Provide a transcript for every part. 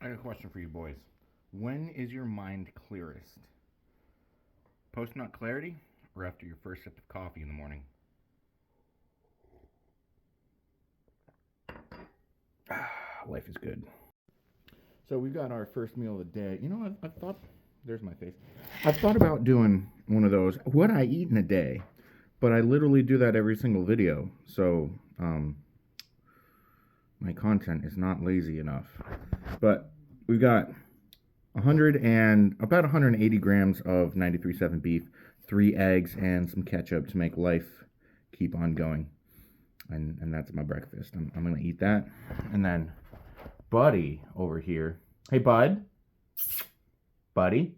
I got a question for you boys. When is your mind clearest? Post-nut clarity or after your first sip of coffee in the morning? Life is good. So we've got our first meal of the day. You know, I've thought, there's my face. I've thought about doing one of those, what I eat in a day, but I literally do that every single video. So, my content is not lazy enough. But we've got about 180 grams of 93.7 beef, 3 eggs, and some ketchup to make life keep on going. And that's my breakfast. I'm going to eat that. And then Buddy over here. Hey, Bud. Buddy.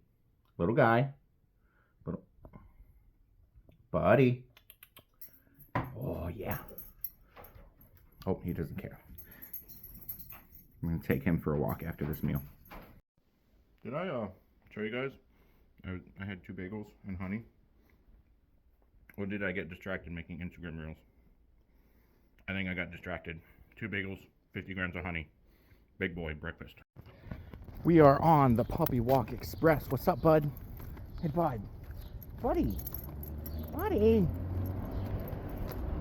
Little guy. Buddy. Oh, yeah. Oh, he doesn't care. I'm going to take him for a walk after this meal. Did I show you guys? I had 2 bagels and honey. Or did I get distracted making Instagram reels? I think I got distracted. 2 bagels, 50 grams of honey. Big boy breakfast. We are on the Puppy Walk Express. What's up, bud? Hey, bud. Buddy. Buddy.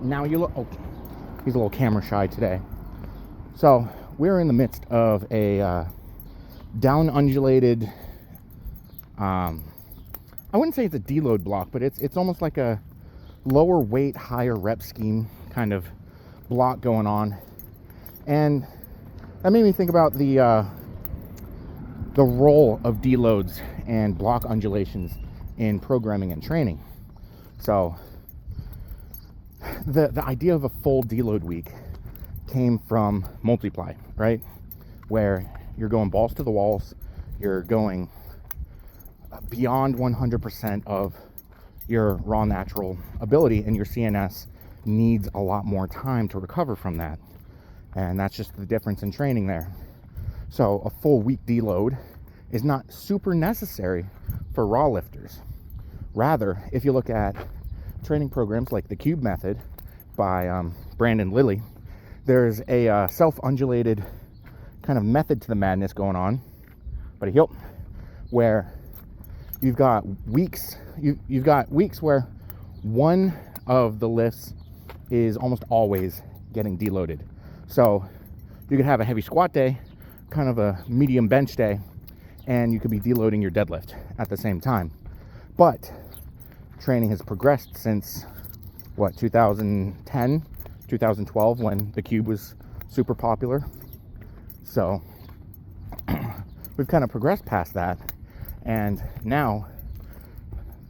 Now you look... Oh, he's a little camera shy today. So, we're in the midst of a down undulated... I wouldn't say it's a deload block, but it's almost like a lower weight, higher rep scheme kind of block going on. And that made me think about the role of deloads and block undulations in programming and training. So the idea of a full deload week came from multiply, right? Where you're going balls to the walls, you're going beyond 100% of your raw natural ability, and your CNS needs a lot more time to recover from that. And that's just the difference in training there. So a full week deload is not super necessary for raw lifters. Rather, if you look at training programs like the Cube method by Brandon Lilly, there's a self-undulated kind of method to the madness going on, where you've got weeks where one of the lifts is almost always getting deloaded. So you could have a heavy squat day, kind of a medium bench day, and you could be deloading your deadlift at the same time. But training has progressed since 2010, 2012, when the Cube was super popular. So we've kind of progressed past that, and now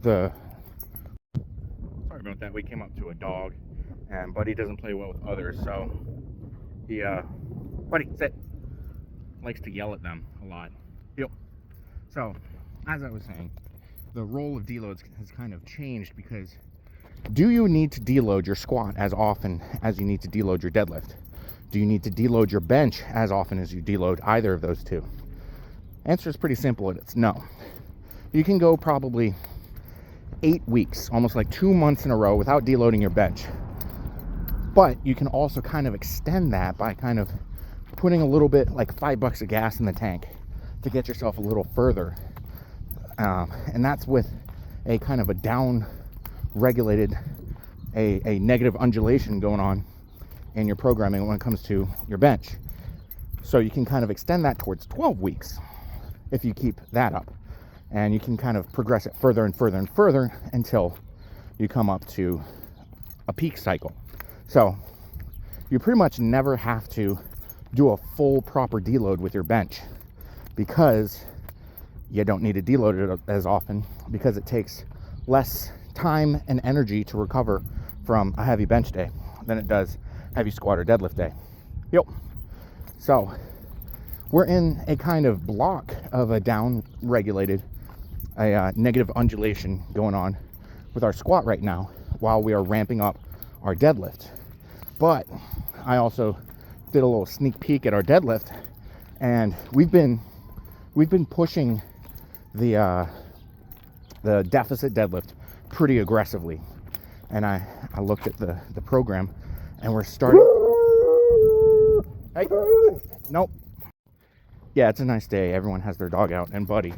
sorry about that, we came up to a dog, and Buddy doesn't play well with others, so he Buddy, sit, likes to yell at them a lot. Yep. So as I was saying, the role of deloads has kind of changed, because do you need to deload your squat as often as you need to deload your deadlift? Do you need to deload your bench as often as you deload either of those two? Answer is pretty simple, it's no. You can go probably 8 weeks, almost like 2 months in a row without deloading your bench. But you can also kind of extend that by kind of putting a little bit, like $5 of gas in the tank, to get yourself a little further. And that's with a kind of a down regulated, a negative undulation going on in your programming when it comes to your bench. So you can kind of extend that towards 12 weeks if you keep that up. And you can kind of progress it further and further and further until you come up to a peak cycle. So you pretty much never have to do a full proper deload with your bench, because you don't need to deload it as often, because it takes less time and energy to recover from a heavy bench day than it does heavy squat or deadlift day. Yep. So we're in a kind of block of a down regulated, a negative undulation going on with our squat right now, while we are ramping up our deadlift. But I also did a little sneak peek at our deadlift, and we've been pushing the deficit deadlift pretty aggressively. And I looked at the program, and we're starting. Hey, nope. yeah, it's a nice day. Everyone has their dog out, and Buddy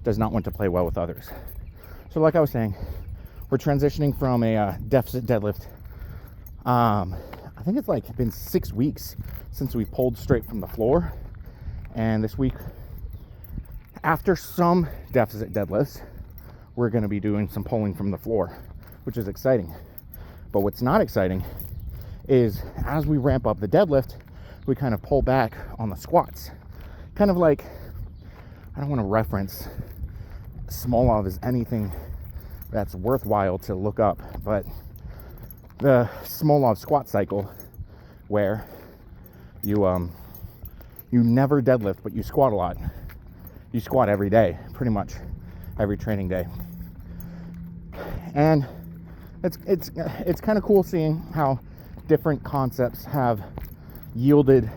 does not want to play well with others. So like I was saying, we're transitioning from a deficit deadlift. I think it's like been 6 weeks since we pulled straight from the floor. And this week, after some deficit deadlifts, we're going to be doing some pulling from the floor, which is exciting. But what's not exciting is as we ramp up the deadlift, we kind of pull back on the squats. Kind of like, I don't want to reference Smolov as anything that's worthwhile to look up, but the Smolov squat cycle, where you never deadlift, but you squat a lot. You squat every day, pretty much every training day. And it's kind of cool seeing how different concepts have yielded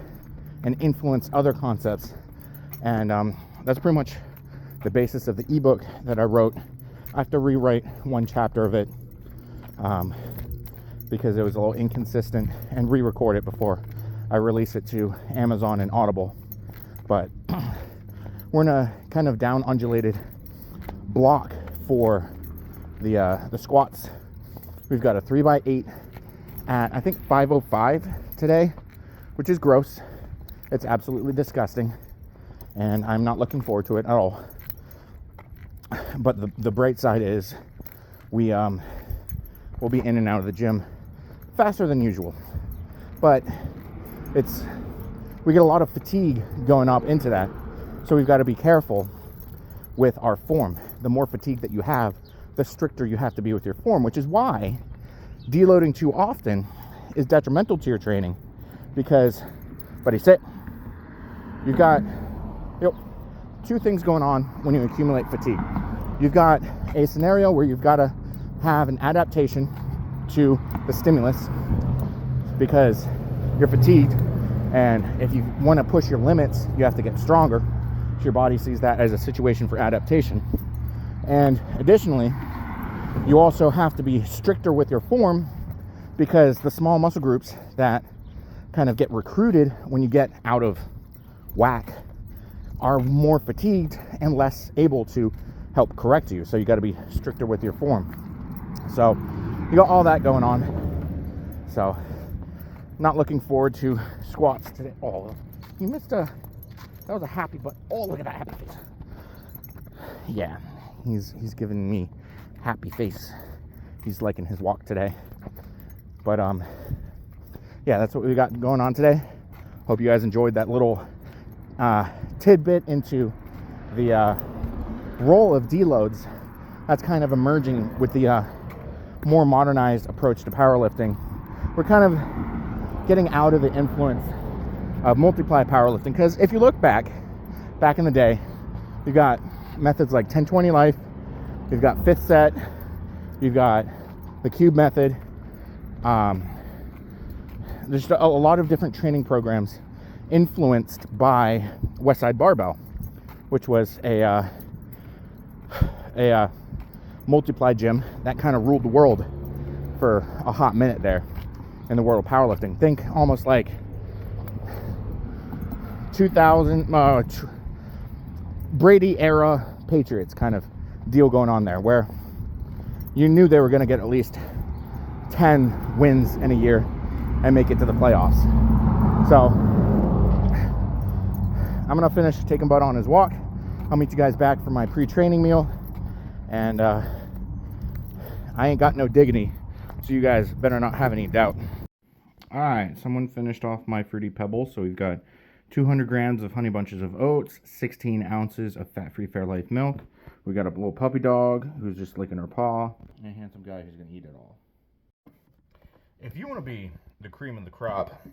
and influenced other concepts. And that's pretty much the basis of the ebook that I wrote. I have to rewrite one chapter of it because it was a little inconsistent, and re-record it before I release it to Amazon and Audible. But we're in a kind of down undulated block for the squats. We've got a 3x8 at I think 505 today, which is gross. It's absolutely disgusting, and I'm not looking forward to it at all. But the bright side is we'll be in and out of the gym faster than usual. But we get a lot of fatigue going up into that, so we've got to be careful with our form. The more fatigue that you have, the stricter you have to be with your form, which is why deloading too often is detrimental to your training. Because, buddy, sit. You've got two things going on when you accumulate fatigue. You've got a scenario where you've got to have an adaptation to the stimulus because you're fatigued, and if you want to push your limits, you have to get stronger. So your body sees that as a situation for adaptation. And additionally, you also have to be stricter with your form because the small muscle groups that kind of get recruited when you get out of whack are more fatigued and less able to help correct you. So you got to be stricter with your form. So you got all that going on. So not looking forward to squats today. Oh, you missed that was a happy butt. Oh, look at that happy face. Yeah, he's giving me happy face. He's liking his walk today. But yeah, that's what we got going on today. Hope you guys enjoyed that little tidbit into the role of deloads. That's kind of emerging with the more modernized approach to powerlifting. We're kind of getting out of the influence of multiply powerlifting, because if you look back in the day, you've got methods like 10-20 life, you've got fifth set, you've got the cube method. There's a lot of different training programs influenced by Westside Barbell, which was a multiply gym that kind of ruled the world for a hot minute there in the world of powerlifting. Think almost like 2000 Brady era Patriots kind of deal going on there, where you knew they were going to get at least 10 wins in a year and make it to the playoffs. So I'm gonna finish taking Bud on his walk. I'll meet you guys back for my pre-training meal, and I ain't got no diggity, so you guys better not have any doubt. All right, someone finished off my Fruity Pebbles. So we've got 200 grams of Honey Bunches of Oats, 16 ounces of fat-free Fairlife milk. We got a little puppy dog who's just licking her paw, and a handsome guy who's gonna eat it all. If you want to be the cream of the crop,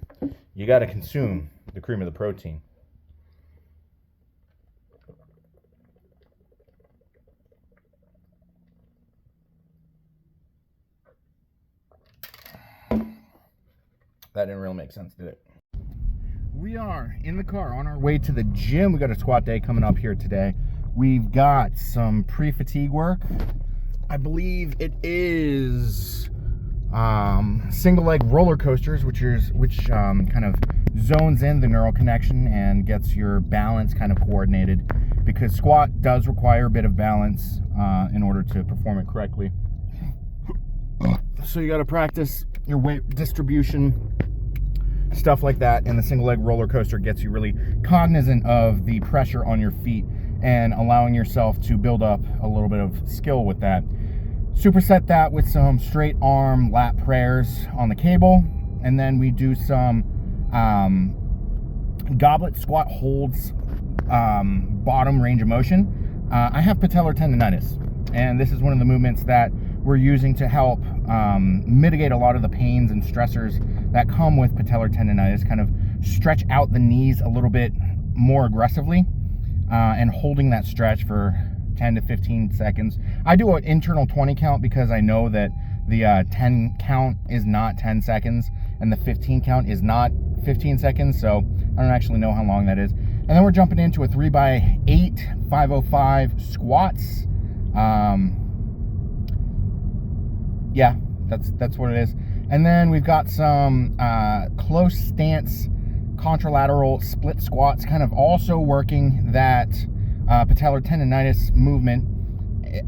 you got to consume the cream of the protein. That didn't really make sense, did it? We are in the car on our way to the gym. We got a squat day coming up here today. We've got some pre-fatigue work. I believe it is single leg roller coasters, which kind of zones in the neural connection and gets your balance kind of coordinated, because squat does require a bit of balance in order to perform it correctly. So you got to practice your weight distribution, stuff like that, and the single leg roller coaster gets you really cognizant of the pressure on your feet and allowing yourself to build up a little bit of skill with that. Superset that with some straight arm lat prayers on the cable, and then we do some goblet squat holds, bottom range of motion. I have patellar tendonitis, and this is one of the movements that we're using to help mitigate a lot of the pains and stressors that come with patellar tendonitis, kind of stretch out the knees a little bit more aggressively, and holding that stretch for 10 to 15 seconds. I do an internal 20 count because I know that the 10 count is not 10 seconds and the 15 count is not 15 seconds, so I don't actually know how long that is. And then we're jumping into a 3x8 505 squats. Yeah, that's what it is. And then we've got some close stance contralateral split squats, kind of also working that patellar tendonitis movement.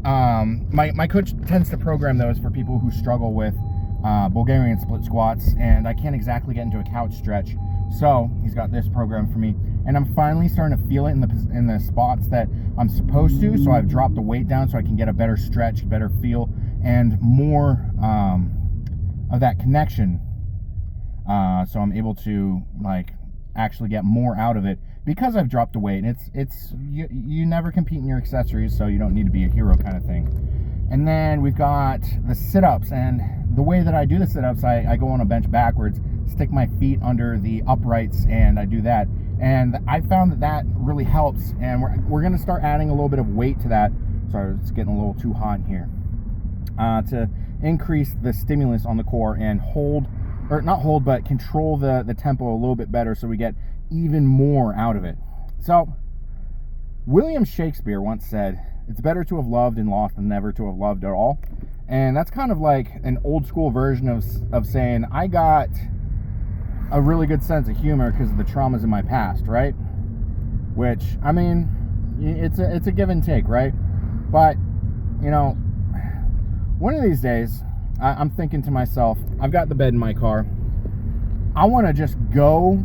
My coach tends to program those for people who struggle with Bulgarian split squats, and I can't exactly get into a couch stretch, so he's got this program for me, and I'm finally starting to feel it in the spots that I'm supposed to. So I've dropped the weight down so I can get a better stretch, better feel, and more of that connection, so I'm able to like actually get more out of it because I've dropped the weight. And it's you never compete in your accessories, so you don't need to be a hero kind of thing. And then we've got the sit-ups, and the way that I do the sit-ups, I go on a bench backwards, stick my feet under the uprights, and I do that, and I found that really helps. And we're going to start adding a little bit of weight to that. Sorry, it's getting a little too hot in here. To increase the stimulus on the core and control the tempo a little bit better, so we get even more out of it. So William Shakespeare once said, "It's better to have loved and lost than never to have loved at all." And that's kind of like an old school version of saying I got a really good sense of humor because of the traumas in my past, right? Which, I mean, it's a give and take, right? But, you know, one of these days, I'm thinking to myself, I've got the bed in my car. I want to just go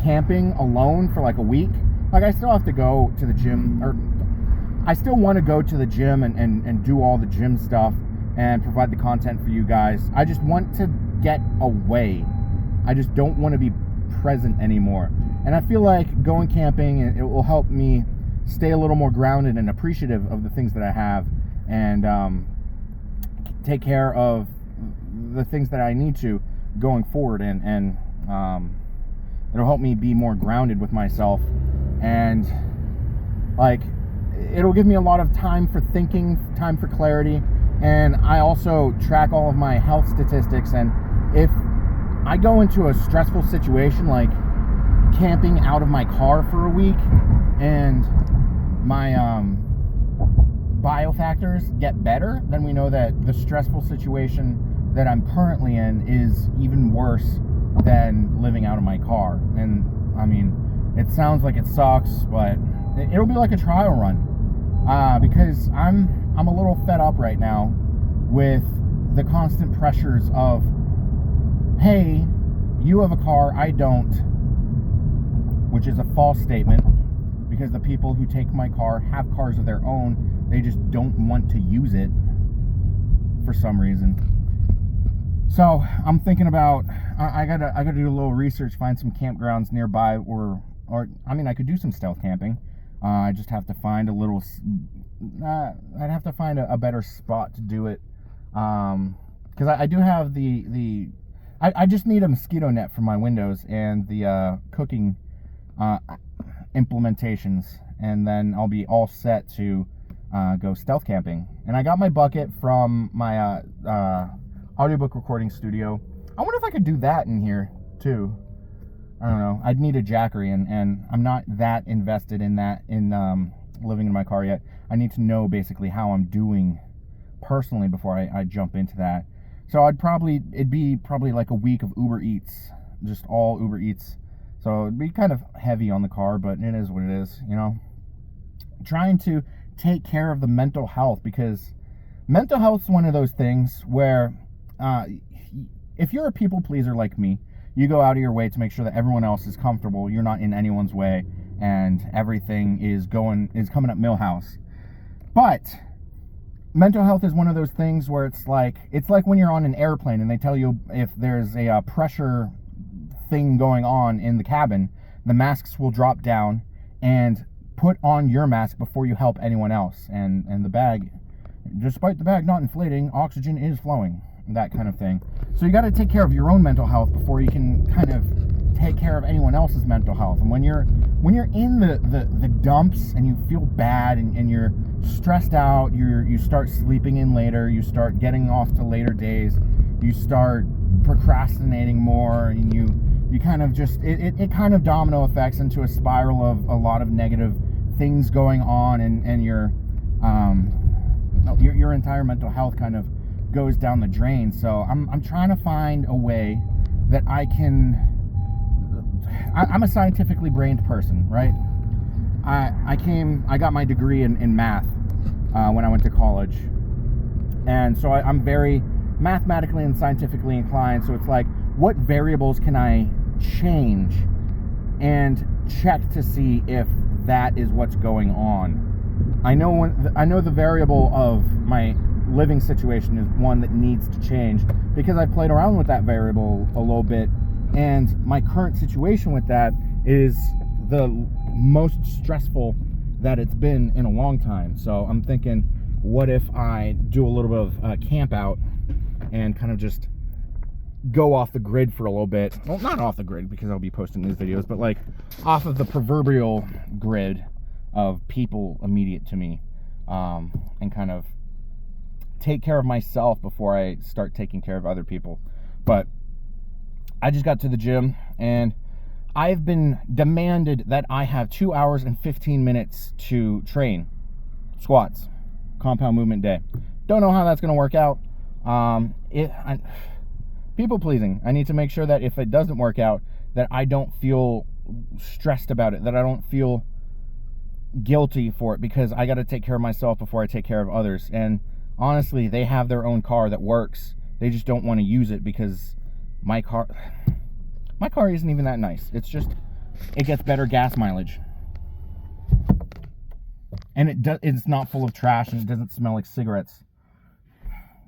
camping alone for like a week. Like, I still have to go to the gym, or I still want to go to the gym and do all the gym stuff and provide the content for you guys. I just want to get away. I just don't want to be present anymore. And I feel like going camping, it will help me stay a little more grounded and appreciative of the things that I have, and take care of the things that I need to going forward, and it'll help me be more grounded with myself, and like it'll give me a lot of time for thinking, time for clarity. And I also track all of my health statistics, and if I go into a stressful situation like camping out of my car for a week and my biofactors get better, then we know that the stressful situation that I'm currently in is even worse than living out of my car. And I mean, it sounds like it sucks, but it'll be like a trial run, because I'm a little fed up right now with the constant pressures of, hey, you have a car, I don't, which is a false statement, because the people who take my car have cars of their own. They just don't want to use it for some reason. So I'm thinking about, I gotta do a little research, find some campgrounds nearby, or I mean, I could do some stealth camping. I just have to find I'd have to find a better spot to do it, because I do have I just need a mosquito net for my windows and the cooking implementations, and then I'll be all set to go stealth camping. And I got my bucket from my audiobook recording studio. I wonder if I could do that in here too. I don't know. I'd need a Jackery, and I'm not that invested in that, in living in my car yet. I need to know basically how I'm doing personally before I jump into that. So it'd be probably like a week of Uber Eats, just all Uber Eats So it'd be kind of heavy on the car, but it is what it is, you know. Trying to take care of the mental health, because mental health is one of those things where if you're a people pleaser like me, you go out of your way to make sure that everyone else is comfortable, you're not in anyone's way, and everything is coming up Millhouse. But mental health is one of those things where it's like when you're on an airplane and they tell you if there's a pressure thing going on in the cabin, the masks will drop down, and put on your mask before you help anyone else. And the bag, despite the bag not inflating, oxygen is flowing, that kind of thing. So you got to take care of your own mental health before you can kind of take care of anyone else's mental health. And when you're in the dumps and you feel bad and you're stressed out, you start sleeping in later, you start getting off to later days, you start procrastinating more, and you kind of just it kind of domino effects into a spiral of a lot of negative things going on, and your entire mental health kind of goes down the drain. So I'm trying to find a way that I'm a scientifically brained person, right? I got my degree in math when I went to college, and so I'm very mathematically and scientifically inclined. So it's like, what variables can I change and check to see if that is what's going on? I know the variable of my living situation is one that needs to change, because I played around with that variable a little bit, and my current situation with that is the most stressful that it's been in a long time. So I'm thinking, what if I do a little bit of camp out and kind of just go off the grid for a little bit. Well, not off the grid, because I'll be posting these videos, but like off of the proverbial grid of people immediate to me, and kind of take care of myself before I start taking care of other people. But I just got to the gym, and I've been demanded that I have 2 hours and 15 minutes to train squats, compound movement day. Don't know how that's going to work out. People pleasing. I need to make sure that if it doesn't work out, that I don't feel stressed about it, that I don't feel guilty for it, because I got to take care of myself before I take care of others. And honestly, they have their own car that works. They just don't want to use it, because my car isn't even that nice. It's just, it gets better gas mileage, and it's not full of trash, and it doesn't smell like cigarettes,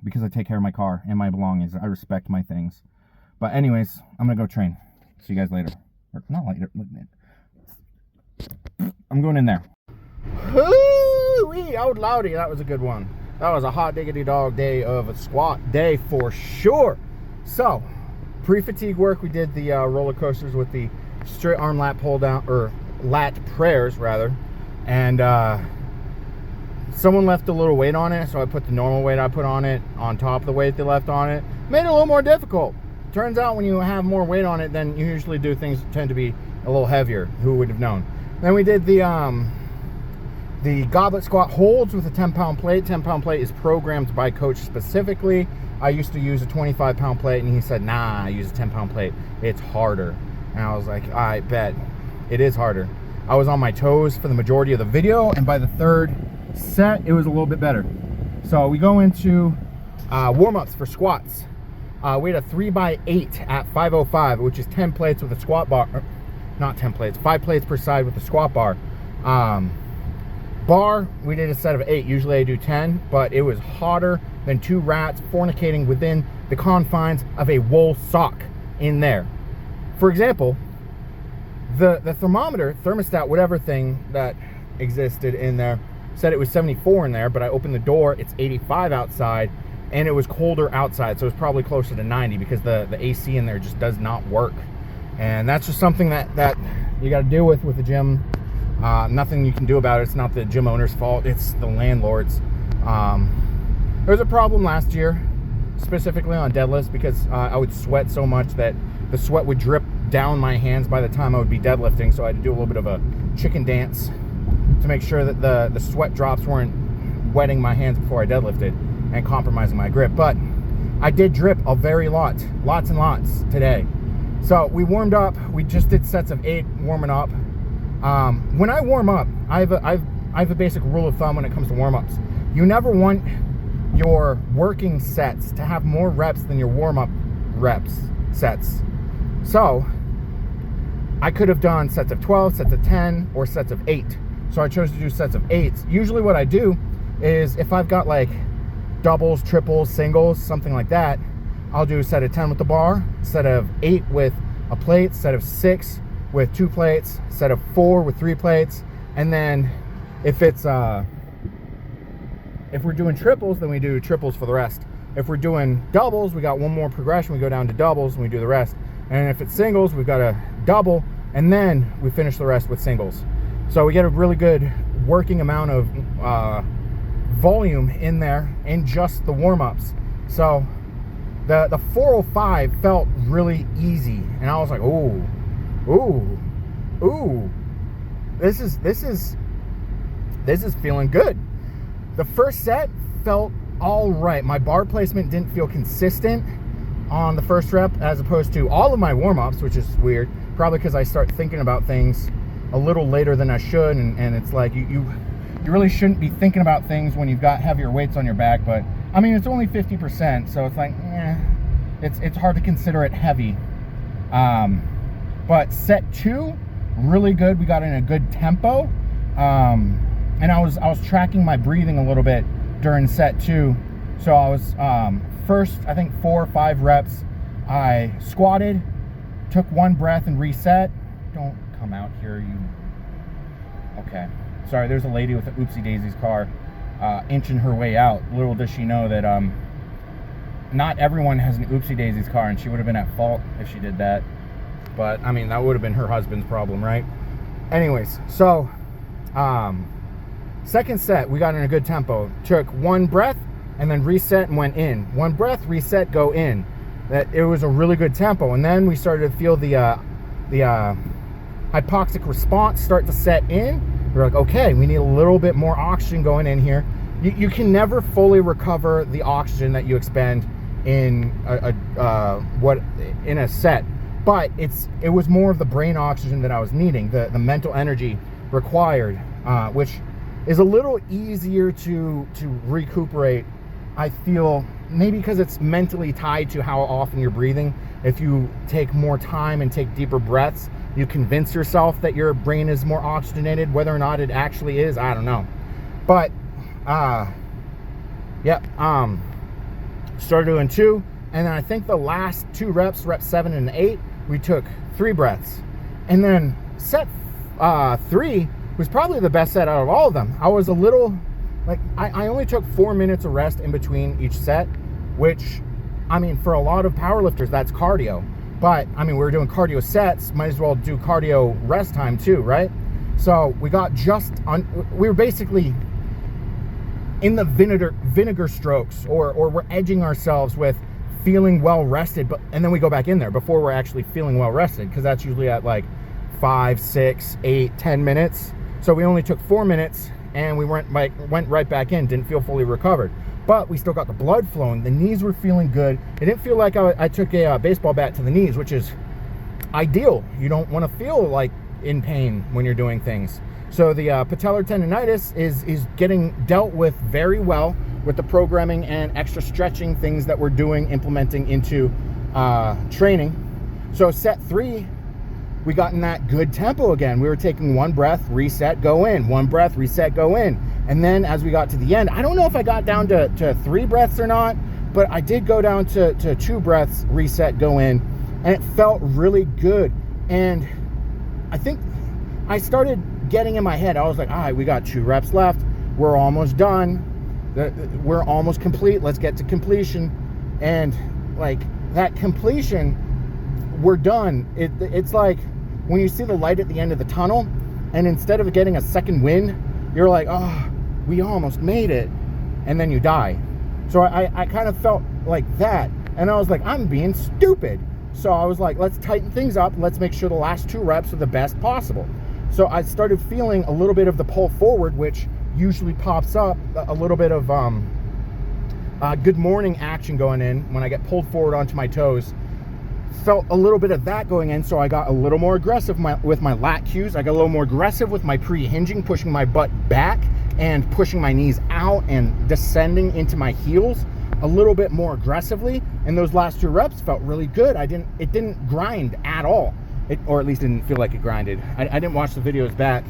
because I take care of my car and my belongings. I respect my things. But anyways, I'm gonna go train. See you guys later. Or not later. I'm going in there. Hoo-wee, out loudy. That was a good one. That was a hot diggity dog day of a squat day for sure. So, pre-fatigue work, we did the roller coasters with the straight arm lat pull down, or lat prayers rather. And someone left a little weight on it, so I put the normal weight I put on it on top of the weight they left on it. Made it a little more difficult. Turns out when you have more weight on it, then you usually do things that tend to be a little heavier. Who would have known? Then we did the goblet squat holds with a 10-pound plate. 10-pound plate is programmed by coach specifically. I used to use a 25-pound plate, and he said, nah, I use a 10-pound plate. It's harder. And I was like, I bet. It is harder. I was on my toes for the majority of the video, and by the third set, it was a little bit better. So we go into warm-ups for squats. We had a 3x8 at 505, which is 10 plates with a squat bar. Not 10 plates, 5 plates per side with the squat bar. Bar, we did a set of 8. Usually I do 10, but it was hotter than 2 rats fornicating within the confines of a wool sock in there. For example, the thermometer, thermostat, whatever thing that existed in there, said it was 74 in there, but I opened the door, it's 85 outside, and it was colder outside, so it was probably closer to 90, because the AC in there just does not work. And that's just something that you got to deal with the gym. Nothing you can do about it. It's not the gym owner's fault, it's the landlord's. There was a problem last year, specifically on deadlifts, because I would sweat so much that the sweat would drip down my hands by the time I would be deadlifting, so I had to do a little bit of a chicken dance to make sure that the sweat drops weren't wetting my hands before I deadlifted and compromising my grip. But I did drip a very lots and lots today, So we warmed up. We just did sets of 8 warming up. When I warm up, I have a basic rule of thumb when it comes to warm-ups. You never want your working sets to have more reps than your warm-up sets. So I could have done sets of 12, sets of 10, or sets of 8. So I chose to do sets of 8. Usually what I do is if I've got like doubles, triples, singles, something like that, I'll do a set of 10 with the bar, set of 8 with a plate, set of 6 with 2 plates, set of 4 with 3 plates, and then if it's if we're doing triples, then we do triples for the rest. If we're doing doubles, we got one more progression, we go down to doubles and we do the rest. And if it's singles, we've got a double, and then we finish the rest with singles. So we get a really good working amount of volume in there in just the warm-ups. So the 405 felt really easy, and I was like, ooh, this is feeling good. The first set felt all right. My bar placement didn't feel consistent on the first rep as opposed to all of my warm-ups, which is weird, probably because I start thinking about things a little later than I should, and it's like you really shouldn't be thinking about things when you've got heavier weights on your back. But I mean, it's only 50%, so it's like it's hard to consider it heavy. But set 2, really good. We got in a good tempo, and I was tracking my breathing a little bit during set 2. So I was first, I think 4 or 5 reps, I squatted, took 1 breath and reset. Don't come out here, you. Okay, sorry, there's a lady with an Oopsie Daisy's car inching her way out. Little does she know that not everyone has an Oopsie Daisy's car, and she would have been at fault if she did that. But I mean, that would have been her husband's problem, right? Anyways, so second set, we got in a good tempo. Took 1 breath and then reset and went in. 1 breath, reset, go in. That it was a really good tempo. And then we started to feel the hypoxic response start to set in. We're like, okay, we need a little bit more oxygen going in here. You can never fully recover the oxygen that you expend in a set, but it was more of the brain oxygen that I was needing, the mental energy required, which is a little easier to recuperate. I feel maybe because it's mentally tied to how often you're breathing. If you take more time and take deeper breaths, you convince yourself that your brain is more oxygenated. Whether or not it actually is, I don't know. But started doing 2, and then I think the last 2 reps, rep 7 and 8, we took 3 breaths. And then set 3 was probably the best set out of all of them. I was a little, like, I only took 4 minutes of rest in between each set, which, I mean, for a lot of powerlifters, that's cardio. But, I mean, we were doing cardio sets, might as well do cardio rest time too, right? So we got we were basically in the vinegar strokes, or we're edging ourselves with feeling well rested, and then we go back in there before we're actually feeling well rested, because that's usually at like 5, 6, 8, 10 minutes. So we only took 4 minutes, and we went right back in, didn't feel fully recovered. But we still got the blood flowing. The knees were feeling good. It didn't feel like I took a baseball bat to the knees, which is ideal. You don't want to feel like in pain when you're doing things. So the patellar tendonitis is getting dealt with very well with the programming and extra stretching things that we're implementing into training. So set 3, we got in that good tempo again. We were taking 1 breath, reset, go in. 1 breath, reset, go in. And then as we got to the end, I don't know if I got down to 3 breaths or not, but I did go down to 2 breaths, reset, go in, and it felt really good. And I think I started getting in my head, I was like, all right, we got 2 reps left. We're almost done. We're almost complete. Let's get to completion. And like that completion, we're done. It's like when you see the light at the end of the tunnel, and instead of getting a second wind, you're like, oh, we almost made it, and then you die. So I kind of felt like that, and I was like, I'm being stupid. So I was like, let's tighten things up. Let's make sure the last 2 reps are the best possible. So I started feeling a little bit of the pull forward, which usually pops up, a little bit of good morning action going in when I get pulled forward onto my toes. felt a little bit of that going in, so I got a little more aggressive with my lat cues. I got a little more aggressive with my pre-hinging, pushing my butt back and pushing my knees out and descending into my heels a little bit more aggressively. And those last 2 reps felt really good. It didn't grind at all. Or at least didn't feel like it grinded. I didn't watch the videos back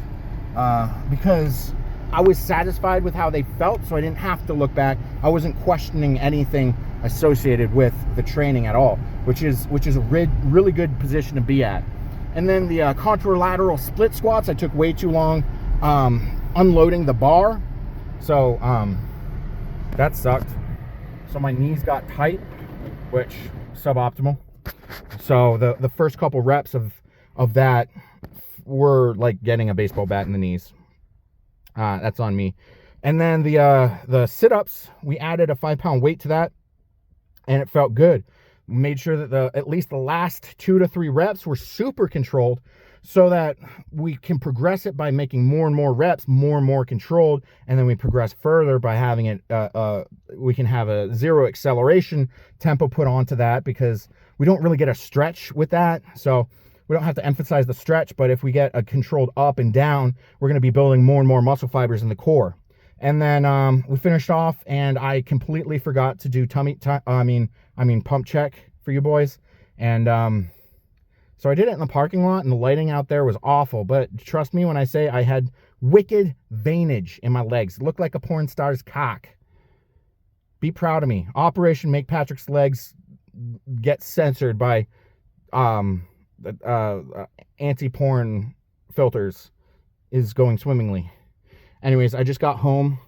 because I was satisfied with how they felt, so I didn't have to look back. I wasn't questioning anything associated with the training at all, which is a really good position to be at. And then the contour lateral split squats, I took way too long unloading the bar, so that sucked. So my knees got tight, which suboptimal. So the first couple reps of that were like getting a baseball bat in the knees. That's on me. And then the sit-ups, we added a 5-pound weight to that, and it felt good. Made sure that at least the last 2 to 3 reps were super controlled, so that we can progress it by making more and more reps, more and more controlled, and then we progress further by having it, we can have a 0 acceleration tempo put onto that, because we don't really get a stretch with that. So we don't have to emphasize the stretch, but if we get a controlled up and down, we're going to be building more and more muscle fibers in the core. And then we finished off, and I completely forgot to do pump check for you boys. And so I did it in the parking lot, and the lighting out there was awful. But trust me when I say I had wicked veinage in my legs. It looked like a porn star's cock. Be proud of me. Operation Make Patrick's Legs get censored by anti-porn filters is going swimmingly. Anyways, I just got home.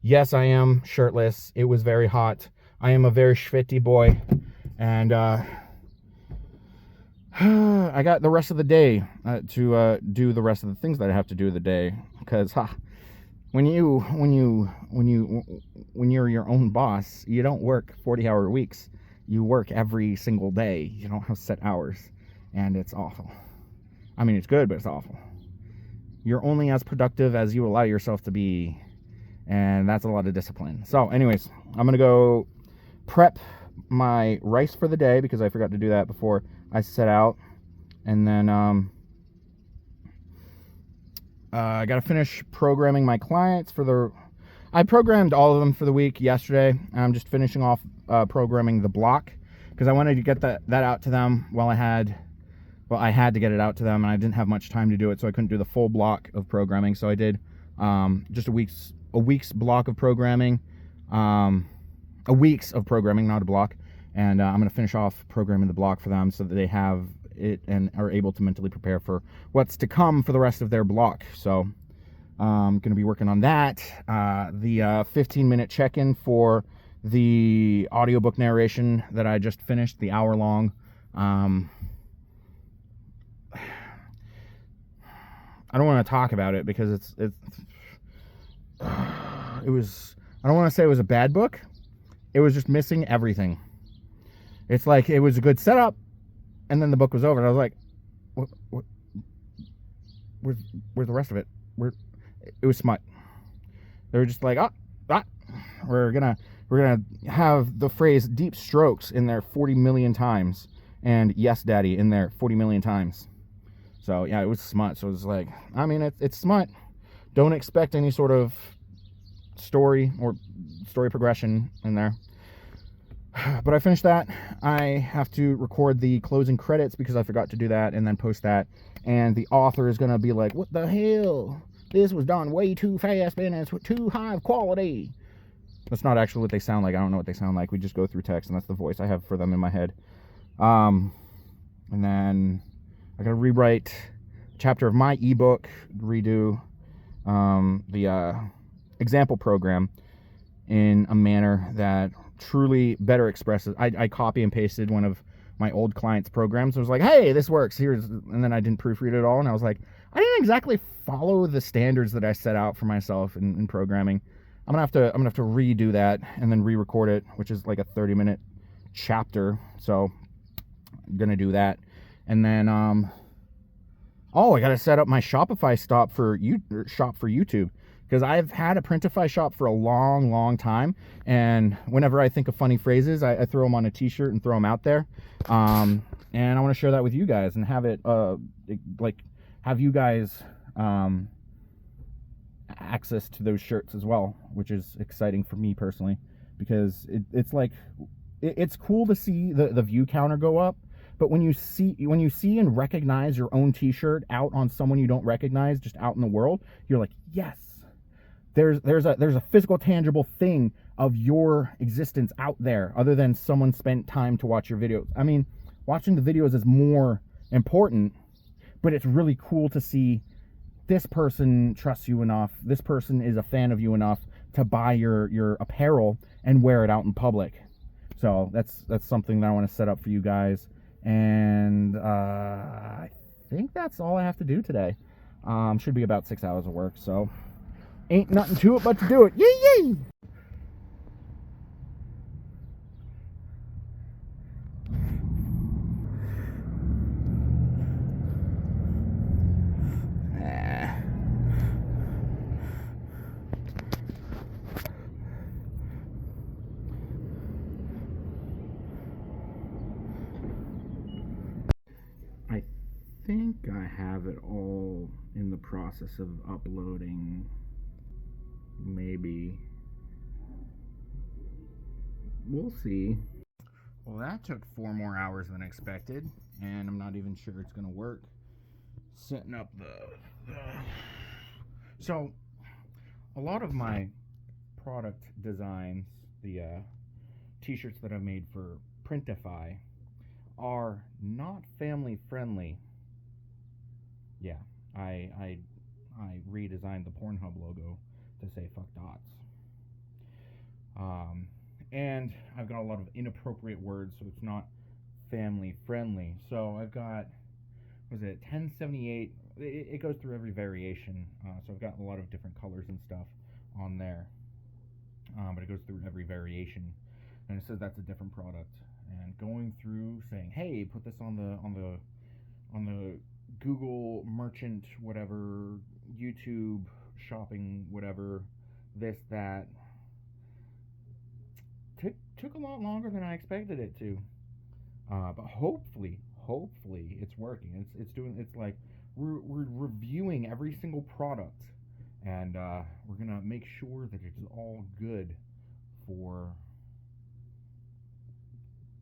Yes, I am shirtless. It was very hot. I am a very schwitty boy. And I got the rest of the day to do the rest of the things that I have to do the day. Because when you're your own boss, you don't work 40-hour weeks. You work every single day. You don't have set hours. And it's awful. I mean, it's good, but it's awful. You're only as productive as you allow yourself to be. And that's a lot of discipline. So anyways, I'm going to go prep my rice for the day, because I forgot to do that before I set out. And then I got to finish programming my clients I programmed all of them for the week yesterday. I'm just finishing off programming the block, because I wanted to get that out to them while I had to get it out to them, and I didn't have much time to do it, so I couldn't do the full block of programming. So I did just a week's block of programming, a week's of programming, not a block. And I'm going to finish off programming the block for them, so that they have it and are able to mentally prepare for what's to come for the rest of their block. So I'm going to be working on that. The 15-minute check-in for the audiobook narration that I just finished, the hour-long. I don't want to talk about it, because it was, I don't want to say it was a bad book. It was just missing everything. It's like it was a good setup, and then the book was over, and I was like, where's the rest of it? It was smut. They were just like, we're gonna have the phrase deep strokes in there 40 million times, and yes daddy in there 40 million times. So yeah, it was smut. So it was like, I mean, it's smut. Don't expect any sort of story or story progression in there. But I finished that. I have to record the closing credits, because I forgot to do that, and then post that. And the author is going to be like, what the hell? This was done way too fast, and it's too high of quality. That's not actually what they sound like. I don't know what they sound like. We just go through text, and that's the voice I have for them in my head. And then I got to rewrite a chapter of my ebook, redo the example program in a manner that truly better expresses. I copy and pasted one of my old clients' programs. I was like, hey, this works. And then I didn't proofread it all, and I was like, I didn't exactly follow the standards that I set out for myself in programming. I'm gonna have to redo that and then re-record it, which is like a 30-minute chapter. So I'm gonna do that. And then I gotta set up my Shopify shop for YouTube. because I've had a Printify shop for a long, long time, and whenever I think of funny phrases, I throw them on a t-shirt and throw them out there. And I want to share that with you guys and have it have you guys access to those shirts as well, which is exciting for me personally, because it's cool to see the view counter go up. But when you see and recognize your own t-shirt out on someone you don't recognize, just out in the world, you're like, yes, there's a physical, tangible thing of your existence out there, other than someone spent time to watch your videos. I mean, watching the videos is more important, but it's really cool to see this person trusts you enough, this person is a fan of you enough to buy your apparel and wear it out in public. So that's something that I want to set up for you guys. And I think that's all I have to do today. Should be about 6 hours of work, so ain't nothing to it but to do it. Yee yee! I think I have it all in the process of uploading. Maybe. We'll see. Well, that took 4 more hours than expected, and I'm not even sure it's going to work. Setting up So, a lot of my product designs, the t-shirts that I've made for Printify, are not family friendly. Yeah, I redesigned the Pornhub logo to say fuck dots. And I've got a lot of inappropriate words, so it's not family friendly. So I've got, 1078? It goes through every variation. So I've got a lot of different colors and stuff on there. But it goes through every variation, and it says that's a different product. And going through saying, hey, put this on the Google merchant, whatever, YouTube shopping, whatever, this, that, took a lot longer than I expected it to. But hopefully it's working. It's like we're reviewing every single product, and we're gonna make sure that it's all good for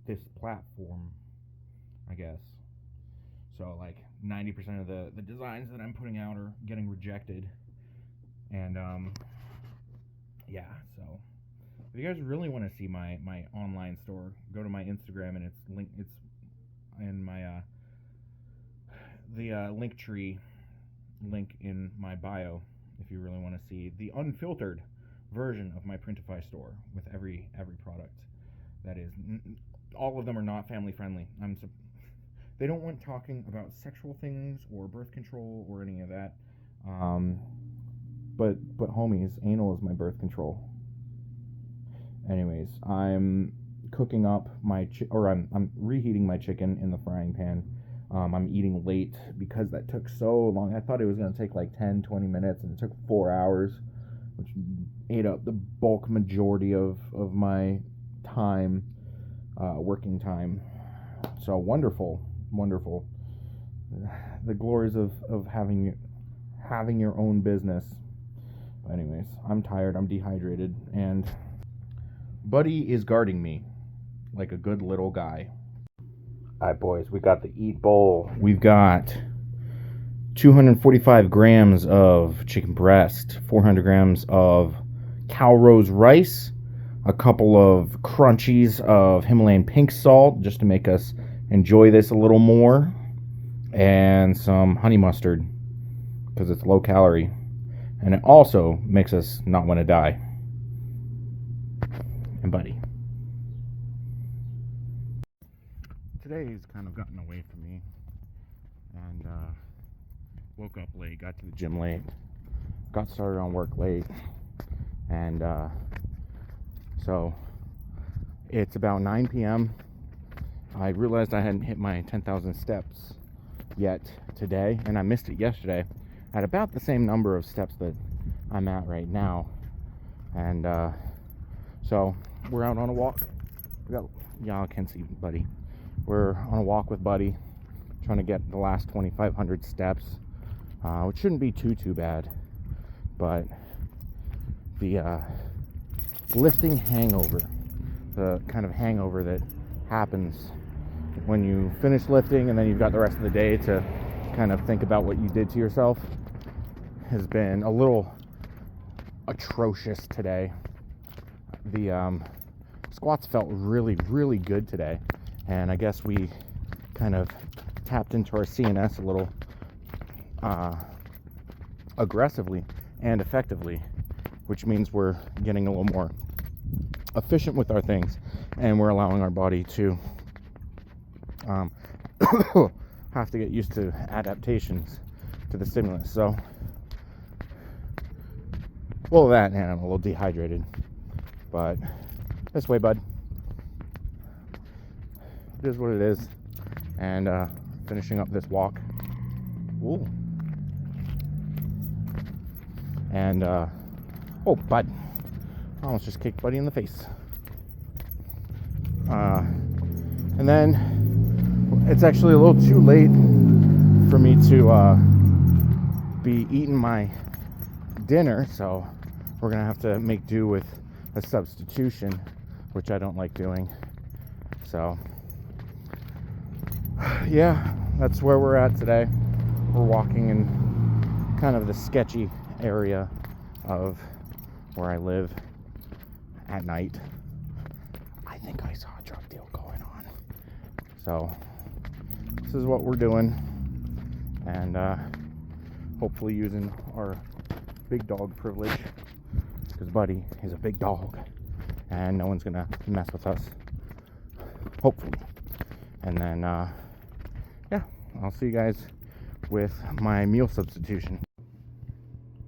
this platform, I guess. So like 90% of the designs that I'm putting out are getting rejected, and yeah. So if you guys really want to see my online store, go to my Instagram, and it's in my the link tree link in my bio if you really want to see the unfiltered version of my Printify store with every product. That is, all of them are not family friendly. They don't want talking about sexual things or birth control or any of that. But homies, anal is my birth control. Anyways, I'm cooking up I'm reheating my chicken in the frying pan. I'm eating late because that took so long. I thought it was going to take like 10-20 minutes, and it took 4 hours, which ate up the bulk majority of my time, working time. So wonderful. The glories of having your own business. But anyways, I'm tired, I'm dehydrated, and Buddy is guarding me like a good little guy. Alright, boys, we got the eat bowl. We've got 245 grams of chicken breast, 400 grams of Calrose rice, a couple of crunchies of Himalayan pink salt just to make us enjoy this a little more, and some honey mustard because it's low calorie, and it also makes us not want to die. And Buddy, today's kind of gotten away from me, and woke up late, got to the gym late, got started on work late, and so it's about 9 p.m. I realized I hadn't hit my 10,000 steps yet today, and I missed it yesterday at about the same number of steps that I'm at right now. And so we're out on a walk. Y'all can't see Buddy. We're on a walk with Buddy, trying to get the last 2,500 steps, which shouldn't be too bad. But the lifting hangover, the kind of hangover that happens when you finish lifting and then you've got the rest of the day to kind of think about what you did to yourself, has been a little atrocious today. The squats felt really good today, and I guess we kind of tapped into our CNS a little aggressively and effectively, which means we're getting a little more efficient with our things, and we're allowing our body to have to get used to adaptations to the stimulus. So, well, that, and I'm a little dehydrated, but this way, bud. It is what it is. And finishing up this walk. Ooh. And oh, bud, I almost just kicked Buddy in the face. And then it's actually a little too late for me to be eating my dinner, so we're gonna have to make do with a substitution, which I don't like doing. So yeah, that's where we're at today. We're walking in kind of the sketchy area of where I live at night. I think I saw a drug deal going on. So this is what we're doing, and hopefully using our big dog privilege, because Buddy is a big dog and no one's gonna mess with us, hopefully. And then yeah, I'll see you guys with my meal substitution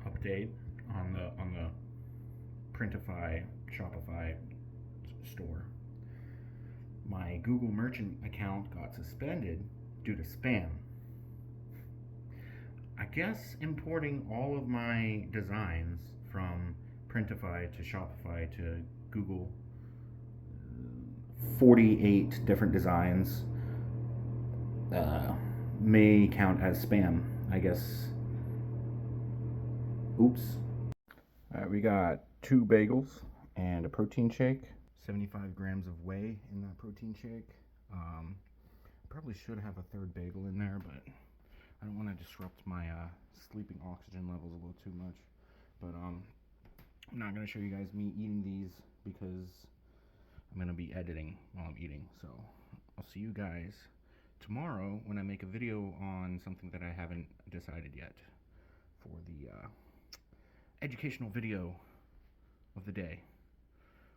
update on the Printify Shopify store. My Google Merchant account got suspended due to spam. I guess importing all of my designs from Printify to Shopify to Google, 48 different designs, may count as spam, I guess. Oops. Alright, we got 2 bagels and a protein shake. 75 grams of whey in that protein shake. Probably should have a 3rd bagel in there, but I don't want to disrupt my sleeping oxygen levels a little too much. But I'm not going to show you guys me eating these because I'm going to be editing while I'm eating. So I'll see you guys tomorrow when I make a video on something that I haven't decided yet for the educational video of the day,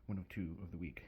one of 2 of the week.